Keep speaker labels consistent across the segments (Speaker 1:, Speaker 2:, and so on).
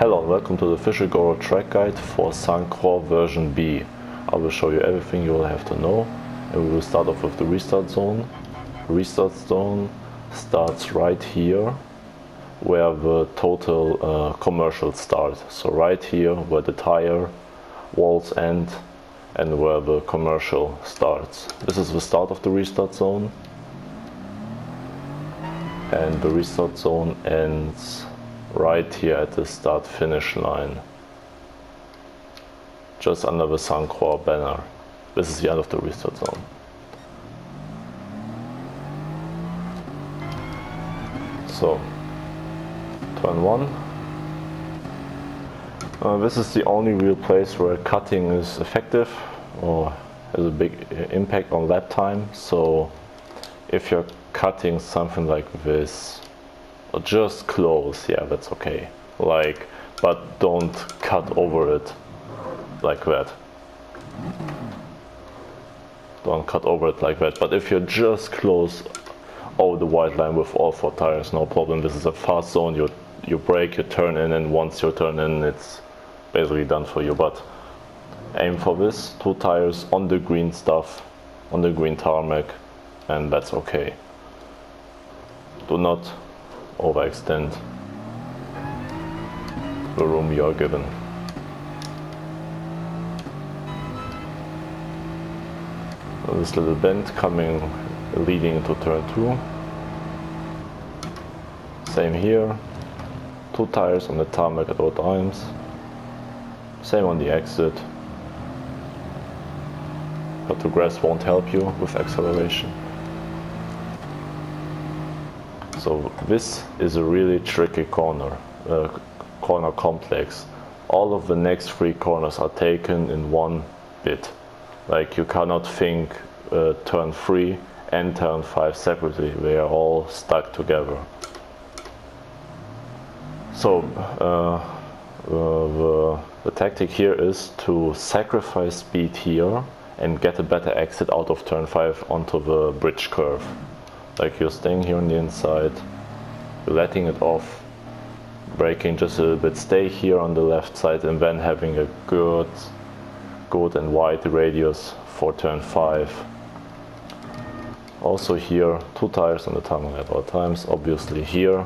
Speaker 1: Hello and welcome to the official GORO track guide for Croix version B. I will show you everything you will have to know, and we will start off with the restart zone. Restart zone starts right here where the total commercials start. So right here where the tire walls end and where the commercial starts. This is the start of the restart zone, and the restart zone ends right here at the start finish line, just under the Croix banner. This is the end of the restart zone. So turn 1. This is the only real place where cutting is effective or has a big impact on lap time. So if you're cutting something like this, or just close, yeah, that's okay. But don't cut over it like that. Don't cut over it like that. But if you're just close over the white line with all 4 tires, no problem. This is a fast zone. You brake, you turn in, and once you turn in, it's basically done for you. But aim for this, 2 tires on the green stuff, on the green tarmac, and that's okay. Do not overextend the room you are given. This little bend leading into turn 2. Same here, 2 tires on the tarmac at all times. Same on the exit. But the grass won't help you with acceleration. So this is a really tricky corner complex. All of the next 3 corners are taken in one bit. Like, you cannot think turn 3 and turn 5 separately. They are all stuck together. So the tactic here is to sacrifice speed here and get a better exit out of turn 5 onto the bridge curve. Like, you're staying here on the inside, you're letting it off, braking just a little bit, stay here on the left side, and then having a good and wide radius for turn 5. Also here, 2 tires on the tarmac at all times. Obviously here,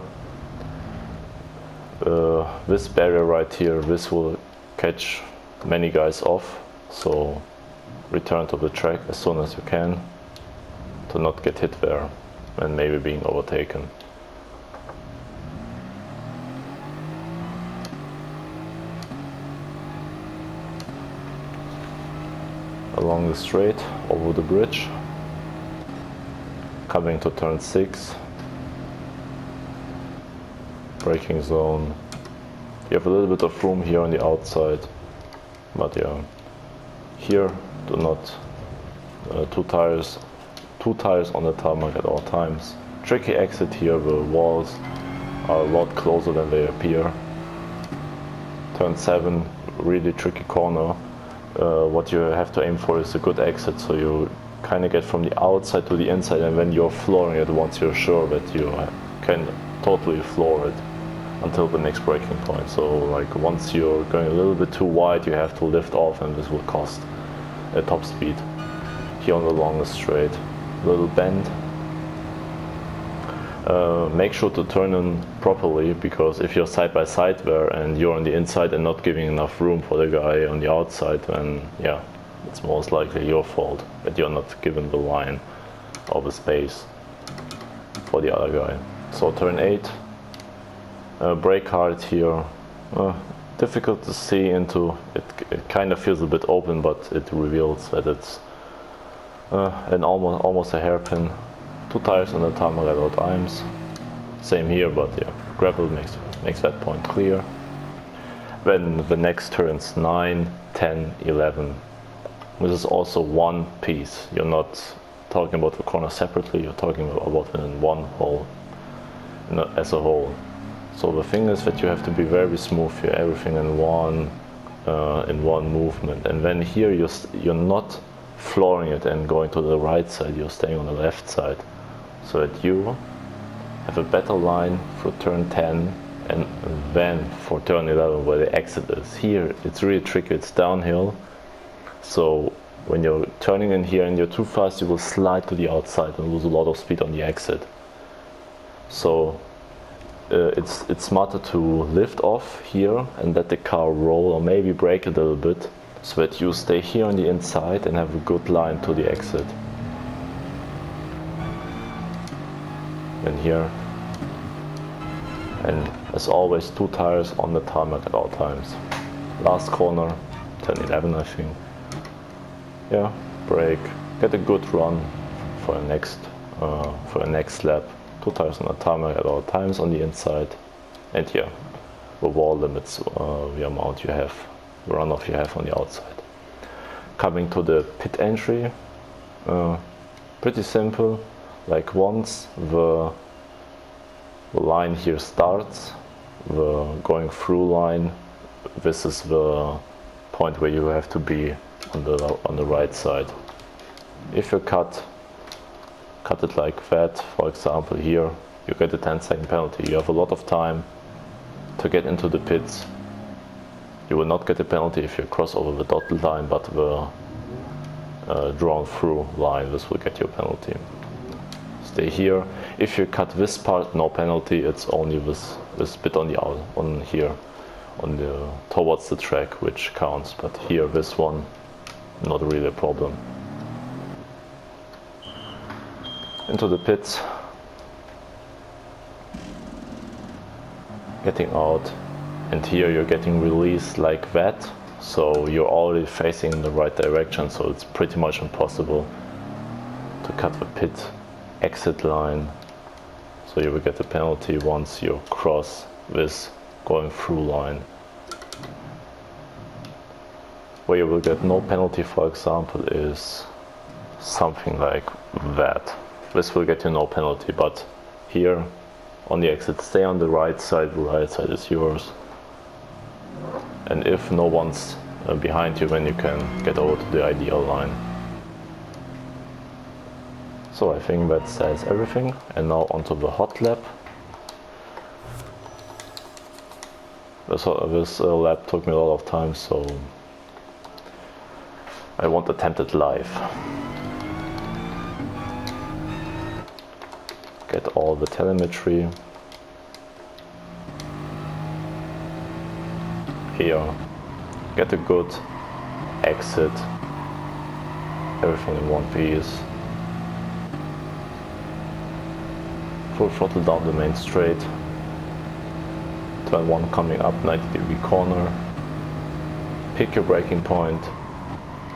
Speaker 1: this barrier right here, this will catch many guys off, so return to the track as soon as you can to not get hit there and maybe being overtaken. Along the straight, over the bridge, coming to turn 6, braking zone. You have a little bit of room here on the outside, but yeah, here do not, 2 tires on the tarmac at all times. Tricky exit here, the walls are a lot closer than they appear. Turn 7, really tricky corner. What you have to aim for is a good exit, so you kind of get from the outside to the inside, and then you're flooring it once you're sure that you can totally floor it until the next braking point. So like, once you're going a little bit too wide, you have to lift off, and this will cost a top speed. Here on the longest straight, little bend. Make sure to turn in properly, because if you're side by side there and you're on the inside and not giving enough room for the guy on the outside, then yeah, it's most likely your fault that you're not given the line or the space for the other guy. So turn 8, brake hard here. Difficult to see into it. It kind of feels a bit open, but it reveals that it's almost a hairpin. 2 tires on the tarmac at all times. Same here, but yeah, gravel makes that point clear. Then the next turns 9, 10, 11. This is also one piece. You're not talking about the corner separately, you're talking about it in one whole, as a whole. So the thing is that you have to be very smooth here, everything in one movement. And then here you're not flooring it and going to the right side, you're staying on the left side, so that you have a better line for turn 10 and then for turn 11 where the exit is. Here it's really tricky, it's downhill, so when you're turning in here and you're too fast, you will slide to the outside and lose a lot of speed on the exit. So it's smarter to lift off here and let the car roll, or maybe brake a little bit, so that you stay here on the inside and have a good line to the exit. And here, and as always, 2 tires on the tarmac at all times. Last corner, turn 11 I think. Yeah, brake, get a good run for the next lap. 2 tires on the tarmac at all times on the inside. And here, the wall limits the amount you have, the runoff you have on the outside. Coming to the pit entry, pretty simple. Like once the line here starts, the going through line, this is the point where you have to be on the right side. If you cut it like that, for example here, you get a 10-second penalty. You have a lot of time to get into the pits. You will not get a penalty if you cross over the dotted line, but the drawn through line, this will get you a penalty. Stay here. If you cut this part, no penalty. It's only this bit on here, towards the track, which counts. But here, this one, not really a problem. Into the pits, getting out, and here you're getting released like that. So you're already facing in the right direction. So it's pretty much impossible to cut the pit exit line, so you will get a penalty once you cross this going through line. Where you will get no penalty, for example, is something like that. This will get you no penalty, but here on the exit, stay on the right side is yours. And if no one's behind you, then you can get over to the ideal line. So I think that says everything, and now onto the hot lap. This lap took me a lot of time, so I won't attempt it live. Get all the telemetry. Here, get a good exit, everything in one piece. Full throttle down the main straight. Turn 1 coming up, 90-degree corner. Pick your braking point.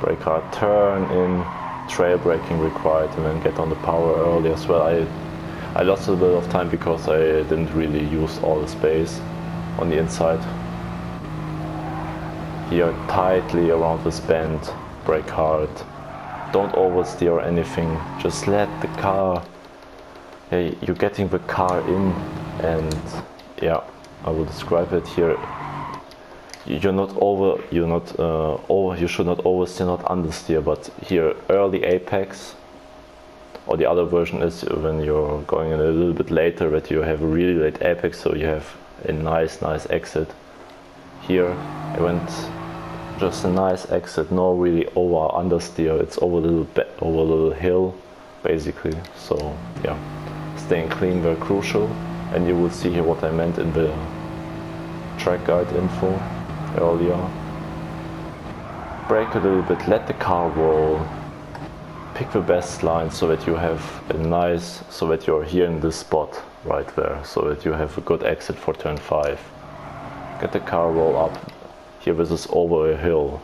Speaker 1: Brake hard, turn in, trail braking required, and then get on the power early as well. I lost a bit of time because I didn't really use all the space on the inside. Here tightly around this bend, brake hard. Don't oversteer or anything, just let the car. Hey, you're getting the car in, and yeah, I will describe it here. You should not oversteer, not understeer, but here early apex, or the other version is when you're going in a little bit later, that you have a really late apex, so you have a nice exit. Here I went just a nice exit, no really over understeer, it's over a little hill basically, so yeah. Staying clean, very crucial, and you will see here what I meant in the track guide info earlier. Brake a little bit, let the car roll, pick the best line so that you have so that you're here in this spot right there, so that you have a good exit for turn 5. Get the car roll up. Here this is over a hill,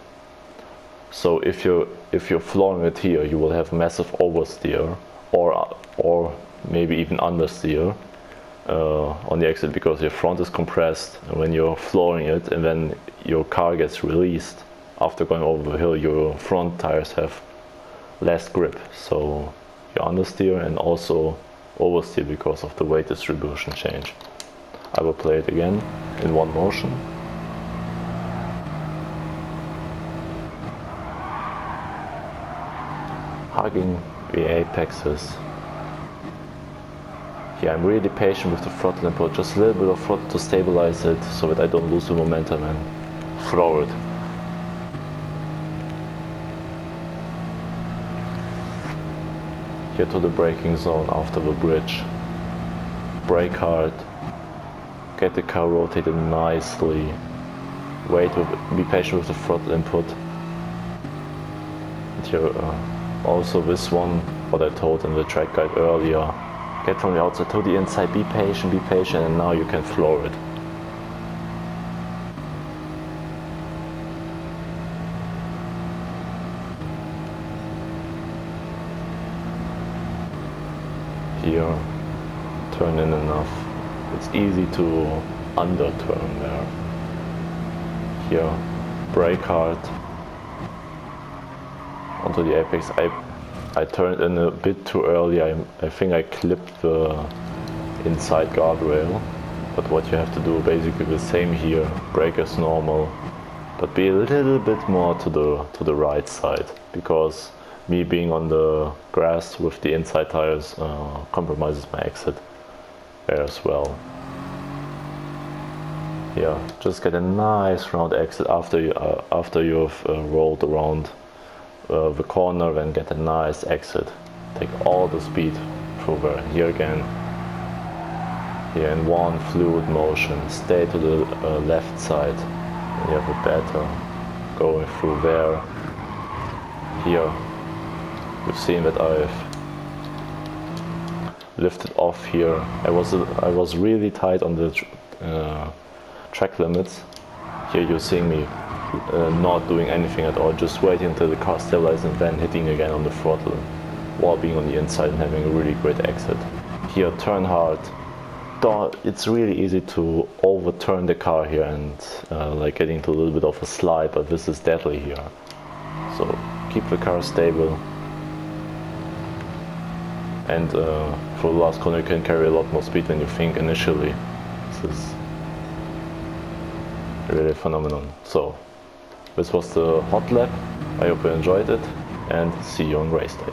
Speaker 1: so if you're flooring it here, you will have massive oversteer or maybe even understeer on the exit, because your front is compressed, and when you're flooring it and then your car gets released after going over the hill, your front tires have less grip, so you understeer and also oversteer because of the weight distribution change. I will play it again in one motion. Hugging the apexes. Here I'm really patient with the throttle input, just a little bit of throttle to stabilize it so that I don't lose the momentum and throw it. Here to the braking zone after the bridge. Brake hard, get the car rotated nicely, be patient with the throttle input. And here also this one, what I told in the track guide earlier, get from the outside to the inside, be patient, and now you can floor it. Here, turn in enough. It's easy to underturn there. Here, brake hard. Onto the apex. I turned in a bit too early. I think I clipped the inside guardrail. But what you have to do, basically the same here. Brake as normal, but be a little bit more to the right side, because me being on the grass with the inside tires compromises my exit there as well. Yeah, just get a nice round exit after you've rolled around the corner, then get a nice exit. Take all the speed through there. Here again, here in one fluid motion, stay to the left side, and you have a better going through there. Here, you've seen that I've lifted off here. I was really tight on the track limits. Here you're seeing me not doing anything at all, just waiting until the car stabilizes and then hitting again on the throttle while being on the inside and having a really great exit. Here, turn hard. It's really easy to overturn the car here and like getting to a little bit of a slide, but this is deadly here. So keep the car stable. And for the last corner you can carry a lot more speed than you think initially. This is really a phenomenon. So this was the hot lap. I hope you enjoyed it, and see you on race day.